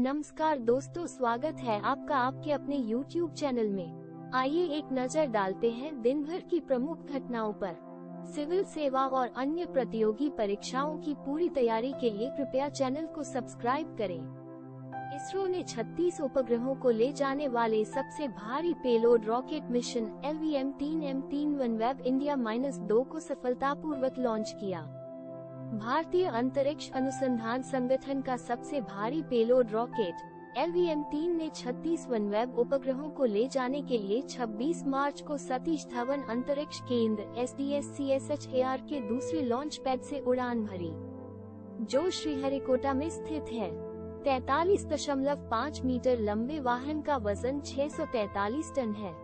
नमस्कार दोस्तों, स्वागत है आपका आपके अपने YouTube चैनल में। आइए एक नजर डालते हैं दिन भर की प्रमुख घटनाओं पर। सिविल सेवा और अन्य प्रतियोगी परीक्षाओं की पूरी तैयारी के लिए कृपया चैनल को सब्सक्राइब करें। इसरो ने 36 उपग्रहों को ले जाने वाले सबसे भारी payload rocket mission LVM-3 OneWeb India-2 को सफलतापूर्वक लॉन्च किया। भारतीय अंतरिक्ष अनुसंधान संगठन का सबसे भारी पेलोड रॉकेट LVM-3 ने 36 OneWeb उपग्रहों को ले जाने के लिए 26 मार्च को सतीश धवन अंतरिक्ष केंद्र SDS-CSHAR के दूसरे लॉन्च पैड से उड़ान भरी, जो श्रीहरिकोटा में स्थित है। 43.5 मीटर लंबे वाहन का वजन 643 टन है।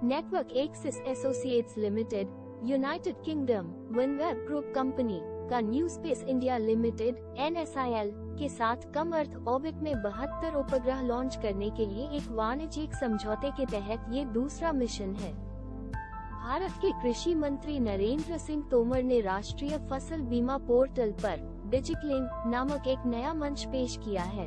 Network access associates limited, united kingdom, OneWeb group company का new space India limited NSIL के साथ कम अर्थ ऑर्बिट में 72 उपग्रह लॉन्च करने के लिए एक वाणिज्यिक समझौते के तहत ये दूसरा मिशन है। भारत के कृषि मंत्री नरेंद्र सिंह तोमर ने राष्ट्रीय फसल बीमा पोर्टल पर डिजिक्लेम नामक एक नया मंच पेश किया है।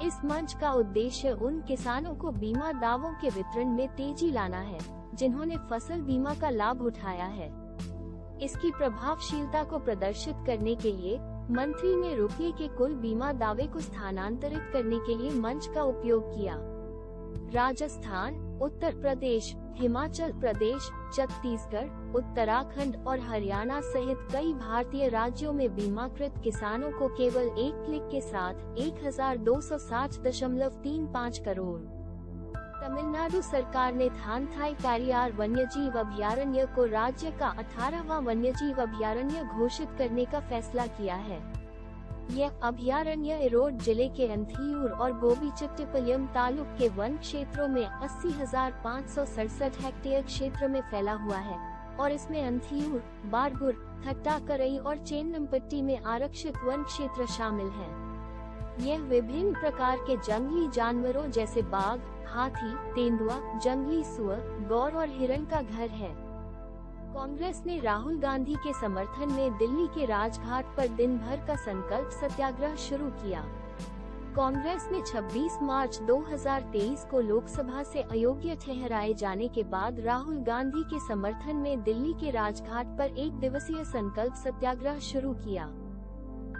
इस मंच का उद्देश्य उन किसानों को बीमा दावों के वितरण में तेजी लाना है, जिन्होंने फसल बीमा का लाभ उठाया है। इसकी प्रभावशीलता को प्रदर्शित करने के लिए मंत्री ने रुपये के कुल बीमा दावे को स्थानांतरित करने के लिए मंच का उपयोग किया। राजस्थान, उत्तर प्रदेश, हिमाचल प्रदेश, छत्तीसगढ़, उत्तराखंड और हरियाणा सहित कई भारतीय राज्यों में बीमाकृत किसानों को केवल एक क्लिक के साथ 1260.35 करोड़। तमिलनाडु सरकार ने थानथाई पेरियार वन्यजीव अभयारण्य को राज्य का 18वां वन्यजीव अभयारण्य घोषित करने का फैसला किया है। यह अभयारण्य इरोड जिले के अंथियूर और गोबीचट्टीपालयम तालुक के वन क्षेत्रों में 80,567 हेक्टेयर क्षेत्र में फैला हुआ है और इसमें अंथियूर, बारगुर, थट्टाकरई और चेन्नमपट्टी में आरक्षित वन क्षेत्र शामिल हैं। यह विभिन्न प्रकार के जंगली जानवरों जैसे बाघ, हाथी, तेंदुआ, जंगली सुअर, गौर और हिरण का घर है। कांग्रेस ने राहुल गांधी के समर्थन में दिल्ली के राजघाट पर दिन भर का संकल्प सत्याग्रह शुरू किया। कांग्रेस ने 26 मार्च 2023 को लोकसभा से अयोग्य ठहराए जाने के बाद राहुल गांधी के समर्थन में दिल्ली के राजघाट पर एक दिवसीय संकल्प सत्याग्रह शुरू किया।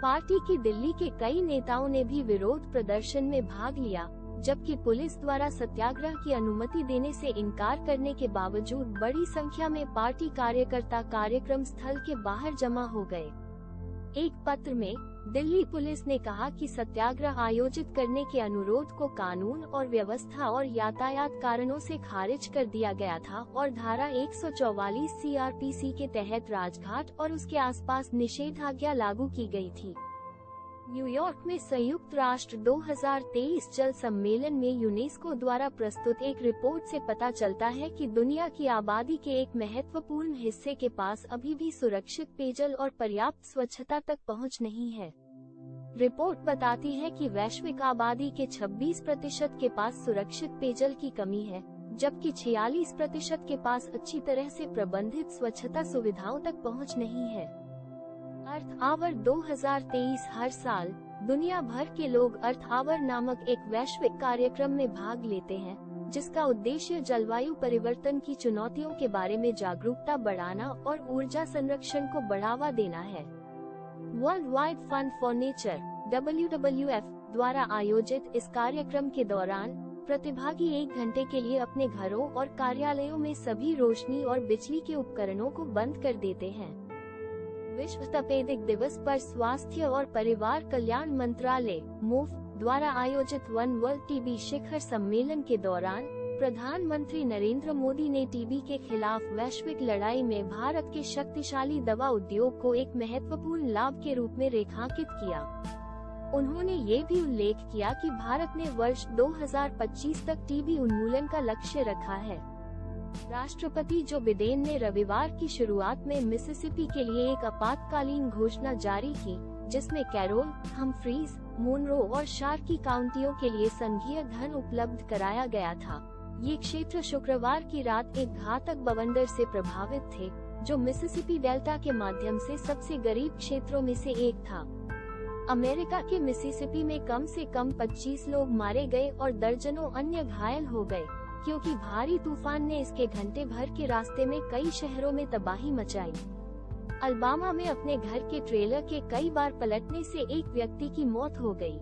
पार्टी की दिल्ली के कई नेताओं ने भी विरोध प्रदर्शन में भाग लिया, जबकि पुलिस द्वारा सत्याग्रह की अनुमति देने से इनकार करने के बावजूद बड़ी संख्या में पार्टी कार्यकर्ता कार्यक्रम स्थल के बाहर जमा हो गए। एक पत्र में दिल्ली पुलिस ने कहा कि सत्याग्रह आयोजित करने के अनुरोध को कानून और व्यवस्था और यातायात कारणों से खारिज कर दिया गया था और धारा 144 CRPC के तहत राजघाट और उसके आसपास निषेधाज्ञा लागू की गई थी। न्यूयॉर्क में संयुक्त राष्ट्र 2023 जल सम्मेलन में यूनेस्को द्वारा प्रस्तुत एक रिपोर्ट से पता चलता है कि दुनिया की आबादी के एक महत्वपूर्ण हिस्से के पास अभी भी सुरक्षित पेयजल और पर्याप्त स्वच्छता तक पहुंच नहीं है। रिपोर्ट बताती है कि वैश्विक आबादी के 26% के पास सुरक्षित पेयजल की कमी है, जबकि 46% के पास अच्छी तरह से प्रबंधित स्वच्छता सुविधाओं तक पहुंच नहीं है। अर्थ आवर 2023 हर साल दुनिया भर के लोग अर्थ आवर नामक एक वैश्विक कार्यक्रम में भाग लेते हैं, जिसका उद्देश्य जलवायु परिवर्तन की चुनौतियों के बारे में जागरूकता बढ़ाना और ऊर्जा संरक्षण को बढ़ावा देना है। World wide fund for nature WWF द्वारा आयोजित इस कार्यक्रम के दौरान प्रतिभागी 1 घंटे के लिए अपने घरों और कार्यालयों में सभी रोशनी और बिजली के उपकरणों को बंद कर देते हैं। विश्व तपेदिक दिवस पर स्वास्थ्य और परिवार कल्याण मंत्रालय MOF द्वारा आयोजित वन वर्ल्ड टीबी शिखर सम्मेलन के दौरान प्रधानमंत्री नरेंद्र मोदी ने टीबी के खिलाफ वैश्विक लड़ाई में भारत के शक्तिशाली दवा उद्योग को एक महत्वपूर्ण लाभ के रूप में रेखांकित किया। उन्होंने ये भी उल्लेख किया कि भारत ने वर्ष 2025 तक टीबी उन्मूलन का लक्ष्य रखा है। राष्ट्रपति जो बिडेन ने रविवार की शुरुआत में मिसिसिपी के लिए एक आपातकालीन घोषणा जारी की, जिसमें कैरोल, हम्फ्रीज, मोनरो और शार्की काउंटियों के लिए संघीय धन उपलब्ध कराया गया था। ये क्षेत्र शुक्रवार की रात एक घातक बवंडर से प्रभावित थे, जो मिसिसिपी डेल्टा के माध्यम से सबसे गरीब क्षेत्रों में से एक था। अमेरिका के मिसिसिपी में कम से कम 25 लोग मारे गए और दर्जनों अन्य घायल हो गए, क्योंकि भारी तूफान ने इसके घंटे भर के रास्ते में कई शहरों में तबाही मचाई। अलबामा में अपने घर के ट्रेलर के कई बार पलटने से एक व्यक्ति की मौत हो गई।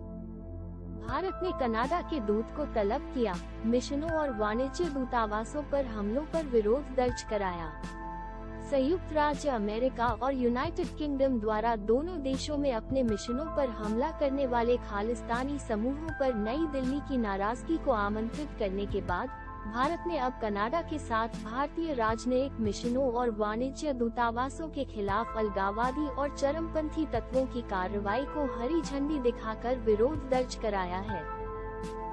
भारत ने कनाडा के दूत को तलब किया, मिशनों और वाणिज्य दूतावासों पर हमलों पर विरोध दर्ज कराया। संयुक्त राज्य अमेरिका और यूनाइटेड किंगडम द्वारा दोनों देशों में अपने मिशनों पर हमला करने वाले खालिस्तानी समूहों पर नई दिल्ली की नाराजगी को आमंत्रित करने के बाद भारत ने अब कनाडा के साथ भारतीय राजनयिक मिशनों और वाणिज्य दूतावासों के खिलाफ अलगाववादी और चरमपंथी तत्वों की कार्रवाई को हरी झंडी दिखाकर विरोध दर्ज कराया है।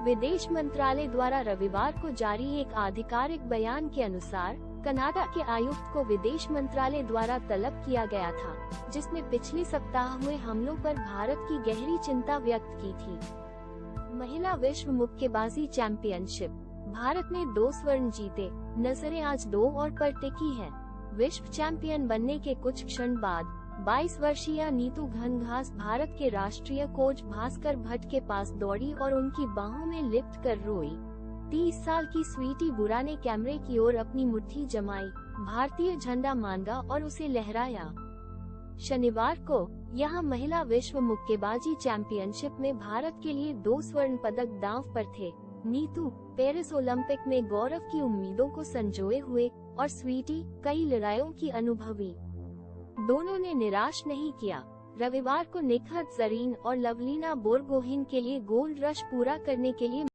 विदेश मंत्रालय द्वारा रविवार को जारी एक आधिकारिक बयान के अनुसार कनाडा के आयुक्त को विदेश मंत्रालय द्वारा तलब किया गया था, जिसने पिछले सप्ताह हुए हमलों पर भारत की गहरी चिंता व्यक्त की थी। महिला विश्व मुक्केबाजी चैंपियनशिप, भारत ने 2 स्वर्ण जीते, नजरें आज 2 और पर टिकी हैं। विश्व चैंपियन बनने के कुछ क्षण बाद 22 वर्षीय नीतू घनघास भारत के राष्ट्रीय कोच भास्कर भट्ट के पास दौड़ी और उनकी बाहों में लिपट कर रोई। 30 साल की स्वीटी बुरा ने कैमरे की ओर अपनी मुट्ठी जमाई, भारतीय झंडा मांगा और उसे लहराया। शनिवार को यहाँ महिला विश्व मुक्केबाजी चैंपियनशिप में भारत के लिए 2 स्वर्ण पदक दांव पर थे। नीतू पेरिस ओलंपिक में गौरव की उम्मीदों को संजोए हुए और स्वीटी कई लड़ाइयों की अनुभवी। दोनों ने निराश नहीं किया। रविवार को निखत जरीन और लवलीना बोरगोहेन के लिए गोल्ड रश पूरा करने के लिए